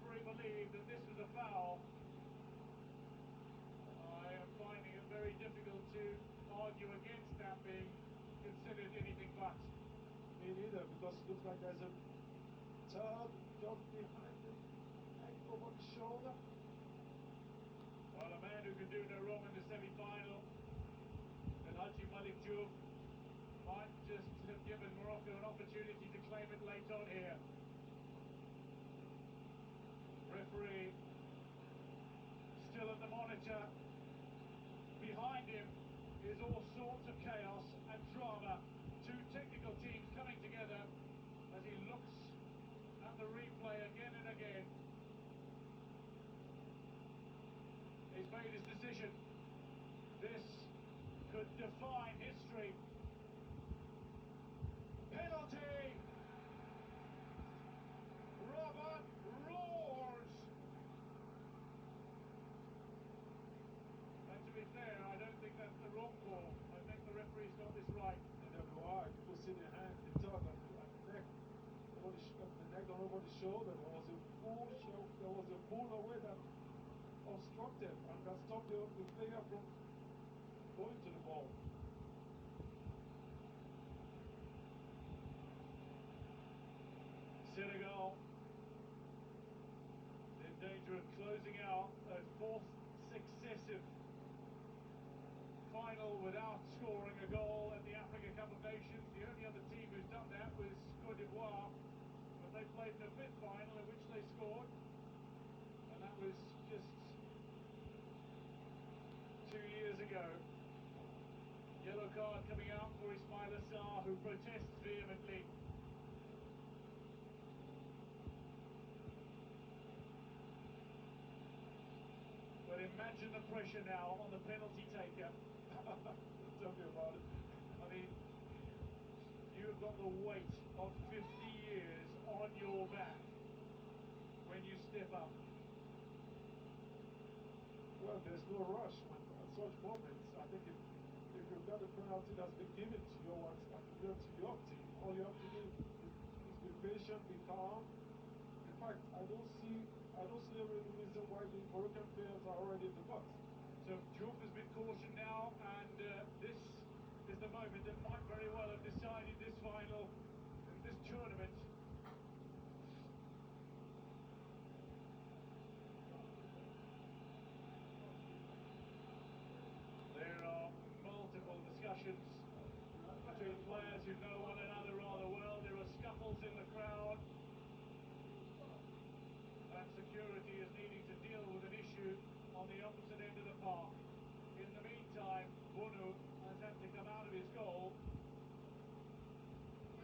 referee believed that this was a foul. I am finding it very difficult to argue against that being considered anything but. Me neither, because it looks like there's a tug behind the neck over the shoulder. Well, a man who can do no wrong in the semi-final, and Haji Malik Diouf, might just have given Morocco an opportunity to claim it late on here. Referee still at the monitor. Behind him is all sorts of chaos and drama. Two technical teams coming together as he looks at the replay again and again. He's made his decision. This could define history. Penalty! Robert roars! And to be fair, I don't think that's the wrong call. I think the referee's got this right. Neither do I. People see the hand, the tug, and the neck, over the neck and over the shoulder. There was a pull away that obstructed and that stopped the player from going to the ball. Senegal in danger of closing out a fourth successive final without scoring a goal at the Africa Cup of Nations. The only other team who's done that was Côte d'Ivoire, but they played in a fifth final in which they scored, and that was just 2 years ago. Yellow card coming out for Ismail Assar, who protests vehemently. But imagine the pressure now on the penalty taker. Tell me about it. I mean, you've got the weight of 50 years on your back when you step up. Well, there's no rush at such moments. I think if you've got a penalty that's been given to you, what's given to your team, all you have to do is be patient, be calm. In fact, I don't see any reason why the Moroccan players are already in the box. So Diouf has been cautioned now, and this is the moment that might very well have decided this final, this tournament. There are multiple discussions between players who know one another rather well. There are scuffles in the crowd, and security is needing to deal with an issue on the opposite end of the park. In the meantime, Bunu has had to come out of his goal.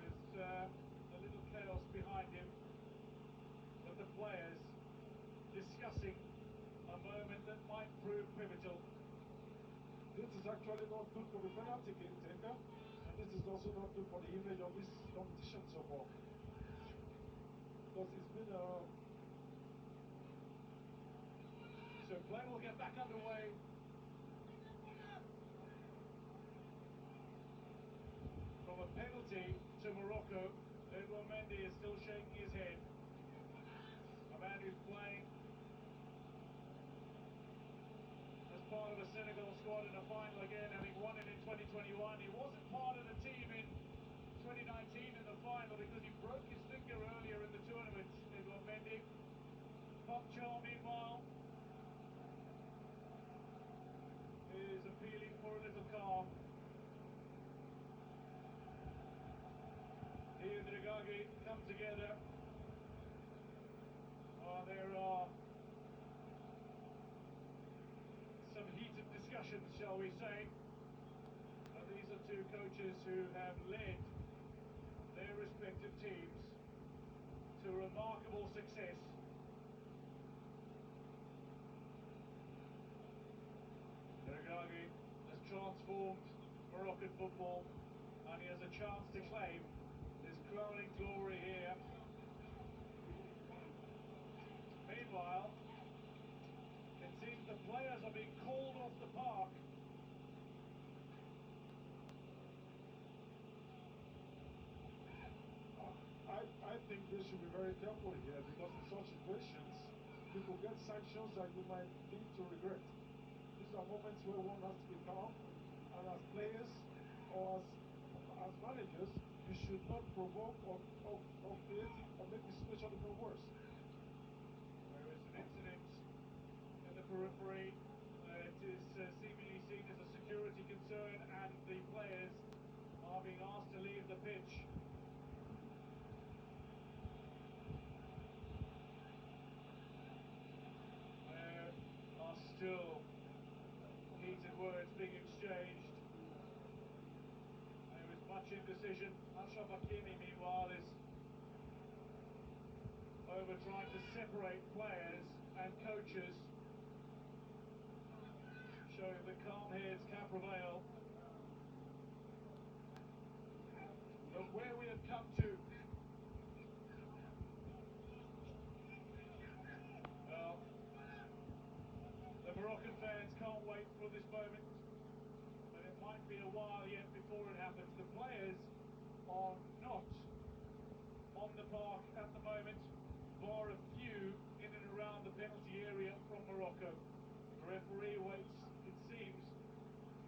There's a little chaos behind him, but the players discussing a moment that might prove pivotal. This is actually not good for the penalty taker, and this is also not good for the image of this competition so far. Because it's been a... So play will get back underway. From a penalty to Morocco, Edouard Mendy is still shaking his head. A man who's playing as part of a Senegal squad in a final again, having won it in 2021. He wasn't part of the team in 2019 in the final because he broke his finger earlier in the tournament, Edouard Mendy. Pop Chol, meanwhile, is appealing for a little calm. He and Draghi come together. Oh, there are some heated discussions, shall we say. These are two coaches who have led their respective teams to remarkable success. Draghi has transformed Moroccan football, and he has a chance to claim his crowning glory here. Meanwhile, it seems the players are being called off the park. I think they should be very careful here, because in such situations, sanctions that you might need to regret. These are moments where one has to be calm, and as players or as managers, you should not provoke or create or make the situation even worse. There is an incident in the periphery. It is seemingly seen as a security concern, and the players are being asked to leave the pitch. There are still heated words being exchanged. There is much indecision. Achraf Hakimi, meanwhile, is over trying to separate players and coaches, showing that calm heads can prevail. But where we have come to, well, the Moroccan fans can't wait for this moment, but it might be a while yet before it happens. The players are not on the park at the moment, bar a few in and around the penalty area from Morocco. The referee waits, it seems,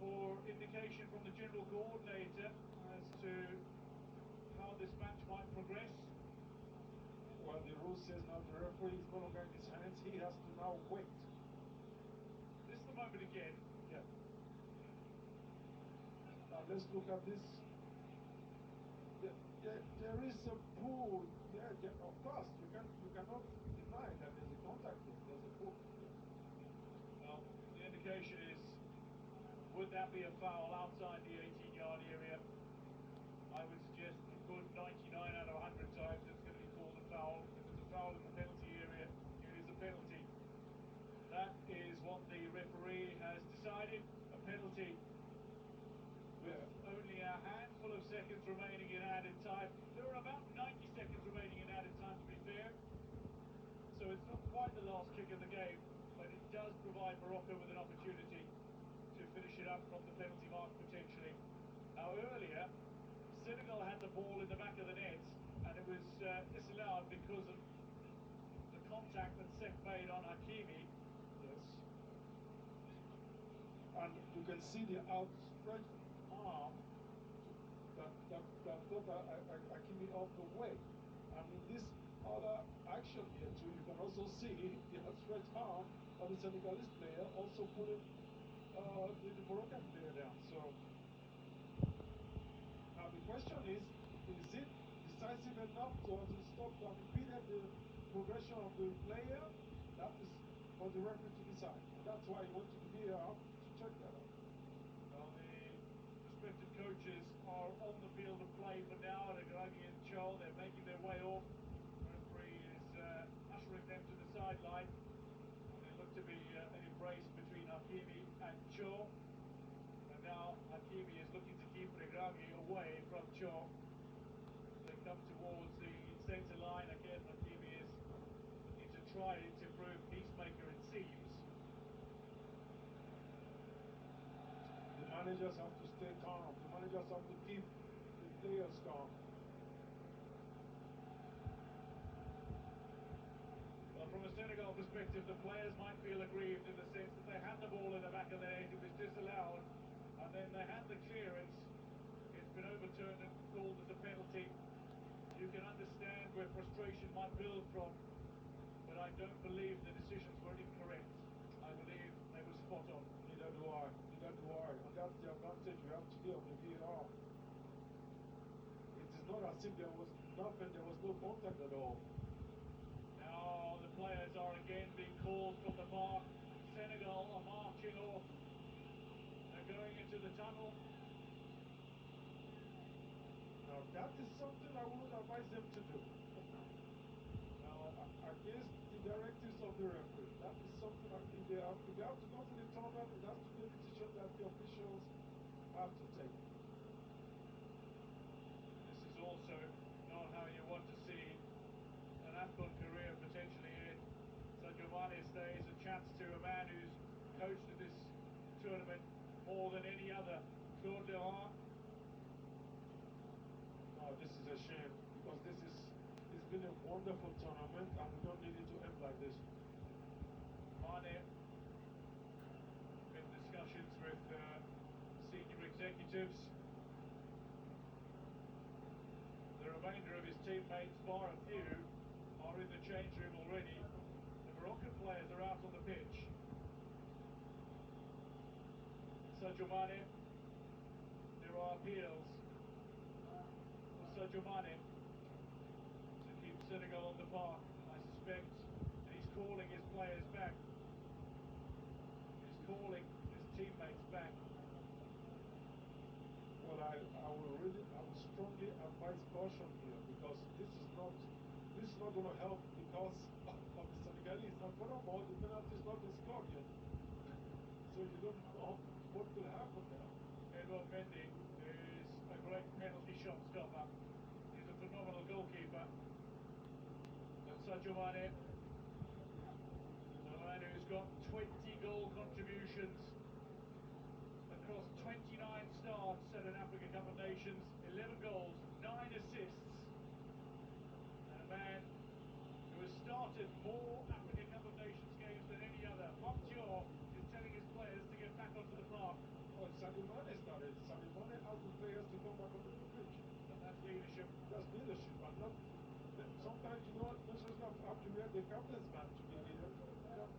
for indication from the general coordinator as to how this match might progress. Well, the rule says now the referee is no longer in his hands. He has to now wait. This is the moment again. Yeah. Now let's look at this. There is a pool. Yeah, of course, you cannot deny that there's a contact there. There's a pool. Well, the indication is, would that be a foul outside the 18-yard area? I would suggest a good 99 out of 100 times it's going to be called a foul. If it's a foul in the penalty area, it is a penalty. That is what the referee has decided, a penalty. With only a handful of seconds remaining in added time. There are about 90 seconds remaining in added time, to be fair. So it's not quite the last kick of the game, but it does provide Morocco with an opportunity to finish it up from the penalty mark potentially. Now earlier, Senegal had the ball in the back of the net, and it was disallowed because of the contact that Sek made on Hakimi. Yes. And you can see the outstretched arm that got Hakimi off the way. And in this other action here too, you can also see the outstretched arm of the Senegalese player also pulling the Moroccan player down. So now the question is it decisive enough to stop and impede the progression of the player? That is for the referee to decide. And that's why he went to the VAR to check that out. Well, the respective coaches are on the field of play for now. Regragui and Cho, they're making their way off. The referee is ushering them to the sideline. There looked to be an embrace between Hakimi and Cho. And now Hakimi is looking to keep Regragui away from Cho. They come towards the centre line again. Hakimi is looking to try to prove peacemaker, it seems. The managers have to stay calm. The managers have to keep the players calm. Well, from a Senegal perspective, the players might feel aggrieved in the sense that they had the ball in the back of the net, it was disallowed, and then they had the clearance. It's been overturned and called as a penalty. You can understand where frustration might build from, but I don't believe the decisions were incorrect. I believe they were spot on. Neither do I. Neither do I. And that's the advantage we have today of the VAR. It is not as if there was nothing, there was no contact at all. Now the players are again being called from the park. Senegal are marching off. They're going into the tunnel. Now that is something I would advise them to do. Well, Against the directives of the referee. That is something that if they have to go to the tunnel, it has to be a decision that the officials have to take. this is also not how you want to see an AFCON career potentially in. Sadio Mane stays a chance to a man who's coached at this tournament more than any other. Claude Leroy. No, this is a shame because it's been a wonderful tournament and we don't need it to end like this. Mane in discussions with senior executives. The remainder of his teammates, bar a few, are in the change room already. The Moroccan players are out on the pitch. Sadio Mane, there are appeals for Sadio Mane to keep Senegal on the park. I suspect that he's calling his players back. He's calling his teammates back. Well, I would strongly advise caution here because this is not going to help because of the Senegalese. And furthermore, the penalty is not been scored yet, so you don't know what will happen now. Edouard Mendy is a great penalty shot stopper. He's a phenomenal goalkeeper. But Sadio Mane, the man who's got 20 goal contributions across 29 starts at an Africa Cup of Nations, 11 goals, 9 assists, and a man who has started more Africa Cup of Nations games than any other. Montio is telling his players to get back onto the park. Oh, Sadio Mane started. Sadio Mane asked the players to come back onto the pitch. And that's leadership. That's leadership, but not. Sometimes you know, nations have to make the captain's man to be leader.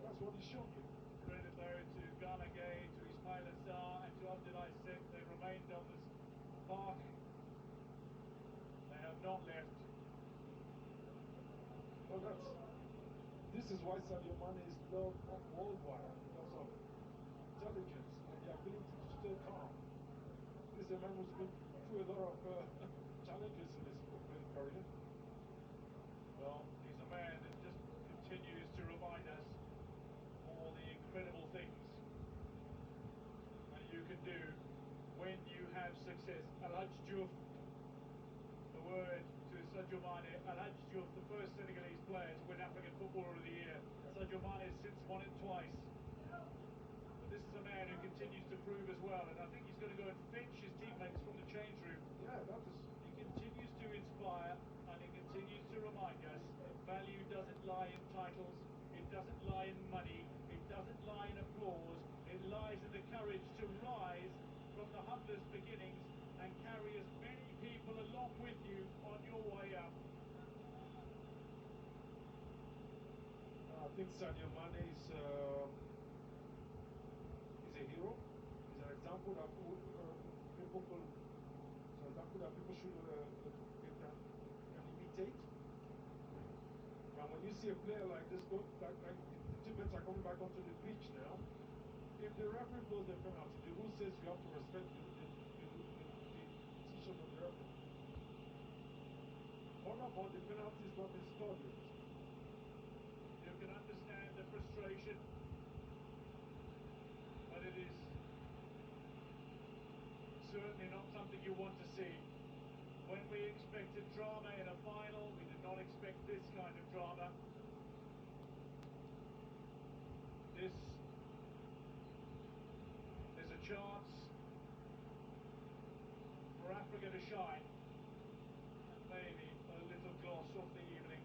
That's what he's shown you. Credit though to Gana Gay, to Ismail Assar and to Abdoulaye Seck. They've remained on this park. They have not left. Well, this is why Sadio Mane is loved worldwide because of intelligence and the ability to stay calm. This is a man who's been through a lot of challenges in his footballing career. Well, he's a man that just continues to remind us all the incredible things that you can do when you have success. Al-Hajj Diouf, the word to Sadio Mane. Al-Hajj Diouf, the first Senegalese player to win African Footballer of the Year. Sadio Mane has since won it twice. But this is a man who continues to prove as well, and I think he's going to go and fetch his teammates from the change room. Yeah, that is. He continues to inspire and he continues to remind us value doesn't lie in titles, it doesn't lie in money, it doesn't lie in applause, it lies in the courage to rise from the humblest beginnings and carry as many people along with you on your way up. I think Sadio Mane is a hero. He's an example that people could. It's an example that people should can imitate. And when you see a player like this go, like the teammates are coming back onto the pitch now, if the referee blows the penalty, the rule says you have to respect the decision of the referee. Furthermore, the penalty is not been scored yet. You can understand the frustration, but it is certainly not something you want to see. When we expected drama in a final, we did not expect this kind of drama. This is a chance for Africa to shine, and maybe a little gloss off the evening.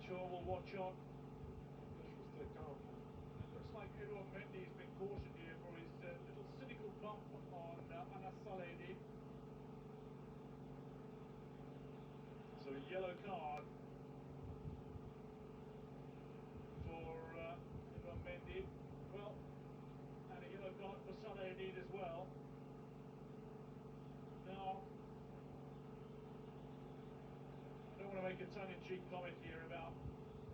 Sure, we'll watch on. They should stay calm. It looks like Edouard Mendy has been cautioned here for his little cynical bump on Anas Saleh. So a yellow card for Edouard Mendy. Well, and a yellow card for Saleh as well. Now, I don't want to make a tongue-in-cheek comment here about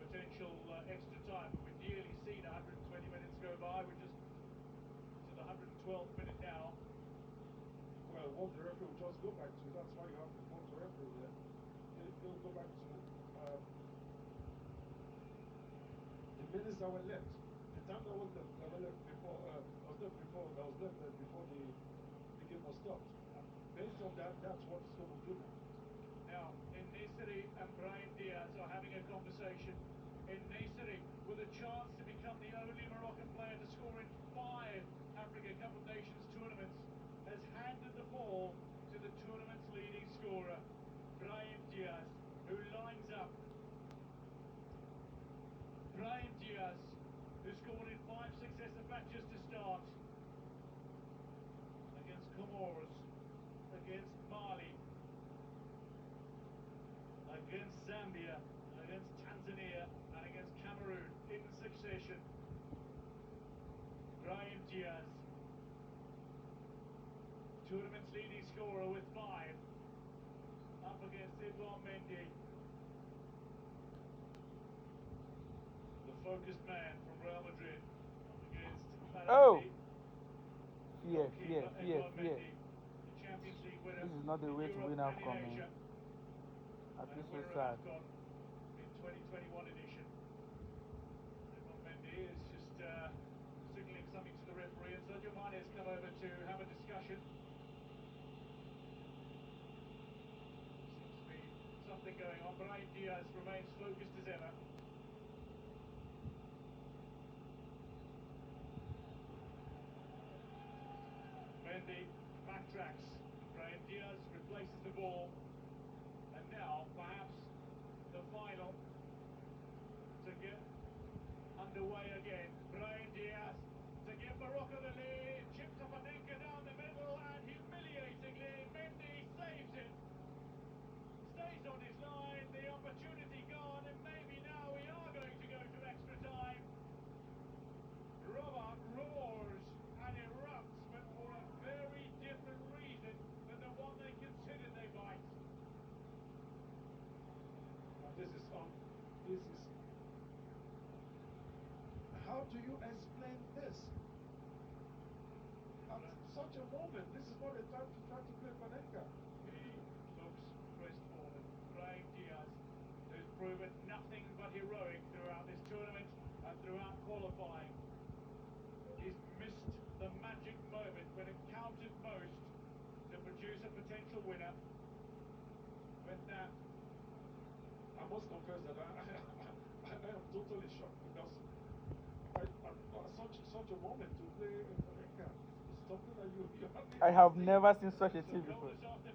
potential extra time, but we've nearly seen 120 minutes go by. We're just to the 112th minute now. Well, what the referee will just go back to, that's why you have the fourth referee there. They'll go back to the minutes that were left. The time that was left before, that was left before the game was stopped. And based on that, that's what it's going to do now. Now, En-Nesyri and Brahim Diaz are having a conversation. En-Nesyri, with a chance to become the only Moroccan player to score in 5 Africa Cup of Nations tournaments, has handed the ball to the tournament's leading scorer, Brahim Diaz, who lines up matches to start. Against Comoros, against Mali, against Zambia, against Tanzania, and against Cameroon in succession. Brahim Diaz, tournament's leading scorer with 5, up against Edouard Mendy, the focused man from Real Madrid, up against Oh, Barazzi, fear, fear, goalkeeper fear, Edouard fear. Mendy, the Champions League winner This is not the in way to Europe win and in AFCON, man. Asia, I and feel a so winner of sad. AFCON in 2021 edition. Edouard Mendy is just signalling something to the referee, and Sergio Mane has come over to have a discussion. Seems to be something going on. Brahim Diaz remains focused as ever. Mendy backtracks. Brahim Diaz replaces the ball. And now, perhaps, the final to get underway again. Brahim Diaz to give Morocco the lead. Chips to Panenka down the middle, and humiliatingly, Mendy saves it. Stays on his line, the opportunity gone, and maybe now we are going to go to extra time. Roma roars and erupts, but for a very different reason than the one they considered they might. This is how do you explain this? At such a moment, this is not a time to try to play Panenka. He looks crestfallen. Brahim Diaz, who's proven nothing but heroic throughout this tournament and throughout qualifying. He's missed the magic moment when it counted most to produce a potential winner. When that I must confess that I am totally shocked because at such a moment to play Panenka is something that you hardly I ever have see. never seen such a so team cold before. this afternoon.